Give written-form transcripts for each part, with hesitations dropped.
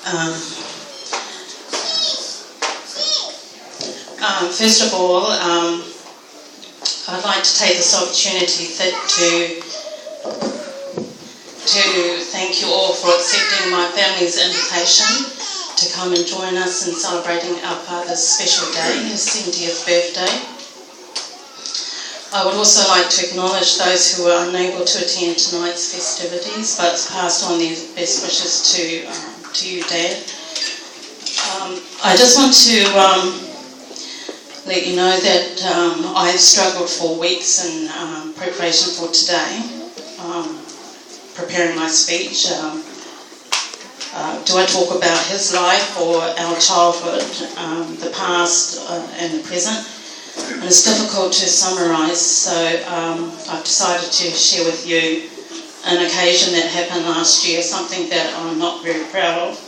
Um, First of all, I'd like to take this opportunity to thank you all for accepting my family's invitation to come and join us in celebrating our father's special day, his 70th birthday. I would also like to acknowledge those who were unable to attend tonight's festivities, but passed on their best wishes to you, Dad. I just want to let you know that I've struggled for weeks in preparation for today, preparing my speech. Do I talk about his life or our childhood, the past and the present? And it's difficult to summarise, so I've decided to share with you an occasion that happened last year, something that I'm not very proud of.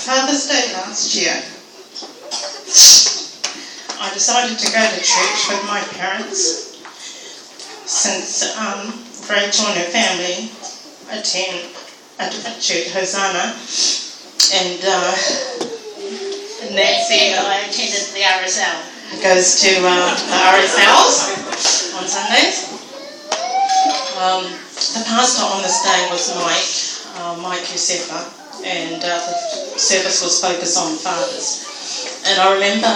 Father's Day last year, I decided to go to church with my parents, since Rachel and her family attend a different church, Hosanna, and that's it. I attended the RSL. It goes to the RSLs on Sundays. The pastor on this day was Mike Yusefa, and the service was focused on fathers. And I remember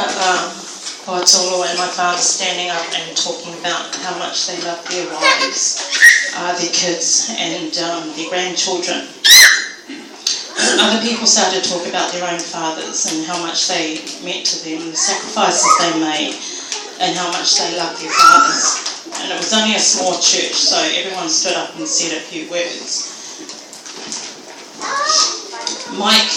Paatolo and my father standing up and talking about how much they loved their wives, their kids, and their grandchildren. Other people started to talk about their own fathers and how much they meant to them, the sacrifices they made, and how much they loved their fathers. And it was only a small church, so everyone stood up and said a few words. Mike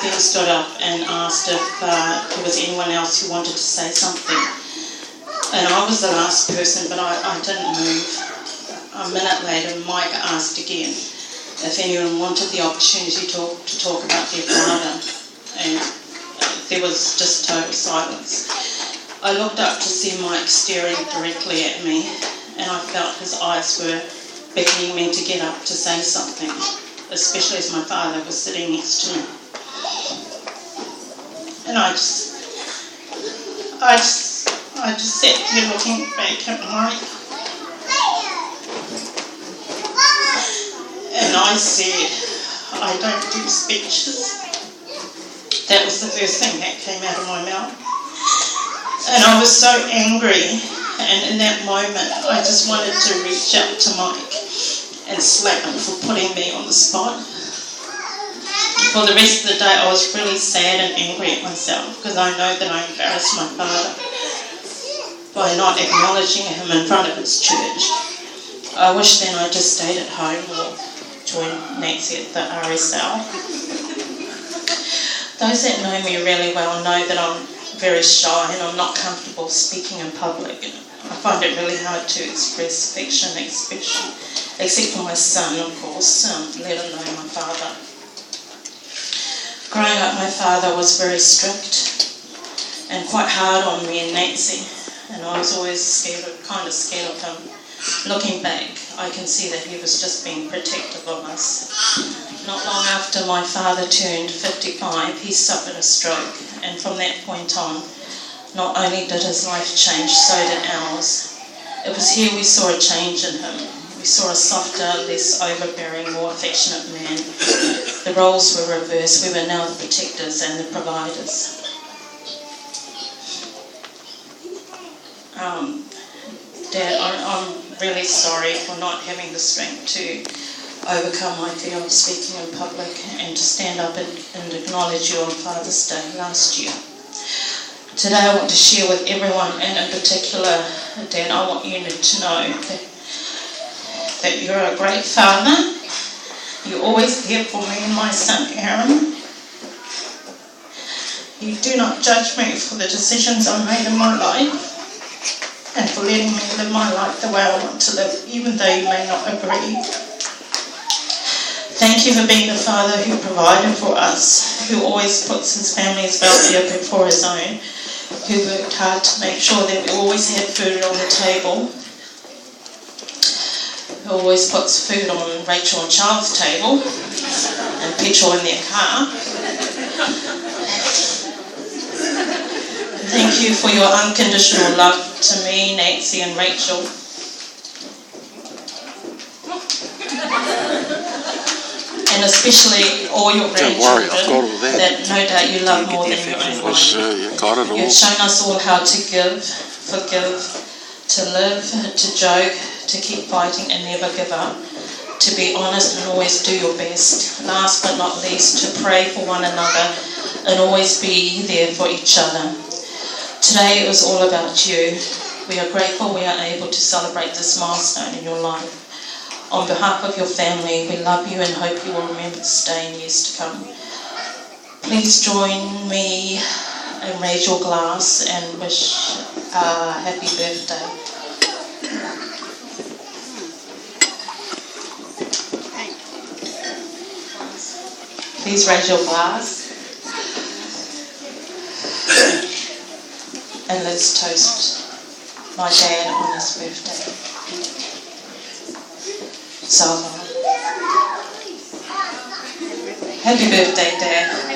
then stood up and asked if there was anyone else who wanted to say something. And I was the last person, but I didn't move. A minute later, Mike asked again if anyone wanted the opportunity to talk about their father. And there was just total silence. I looked up to see Mike staring directly at me, and I felt his eyes were beckoning me to get up to say something, especially as my father was sitting next to me. And I just sat there looking back at Mike, and I said, I don't do speeches. That was the first thing that came out of my mouth. And I was so angry, and in that moment I just wanted to reach out to Mike and slap him for putting me on the spot. For the rest of the day I was really sad and angry at myself, because I know that I embarrassed my father by not acknowledging him in front of his church. I wish then I just stayed at home or joined Nancy at the RSL. Those that know me really well know that I'm very shy and I'm not comfortable speaking in public. I find it really hard to express affection, except for my son, of course, let alone my father. Growing up, my father was very strict and quite hard on me and Nancy, and I was always kind of scared of him. Looking back, I can see that he was just being protective of us. Not long after my father turned 55, he suffered a stroke, and from that point on, not only did his life change, so did ours. It was here we saw a change in him. We saw a softer, less overbearing, more affectionate man. The roles were reversed. We were now the protectors and the providers. Dad, I'm really sorry for not having the strength to overcome my fear of speaking in public and to stand up and acknowledge you on Father's Day last year. Today I want to share with everyone, and in particular, Dad, I want you to know that you're a great father. You're always there for me and my son Aaron. You do not judge me for the decisions I made in my life. and for letting me live my life the way I want to live, even though you may not agree. Thank you for being the Father who provided for us, who always puts his family's welfare before his own, who worked hard to make sure that we always had food on the table, who always puts food on Rachel and Charles' table and petrol in their car. Thank you for your unconditional love to me, Nancy and Rachel. And especially all your grandchildren that no doubt you love more than your own life. You've shown us all how to give, forgive, to live, to joke, to keep fighting and never give up, to be honest and always do your best. Last but not least, to pray for one another and always be there for each other. Today it was all about you. We are grateful we are able to celebrate this milestone in your life. On behalf of your family, we love you and hope you will remember this day in years to come. Please join me and raise your glass and wish a happy birthday. Please raise your glass. And let's toast my dad on his birthday. Salva. Happy birthday, Dad.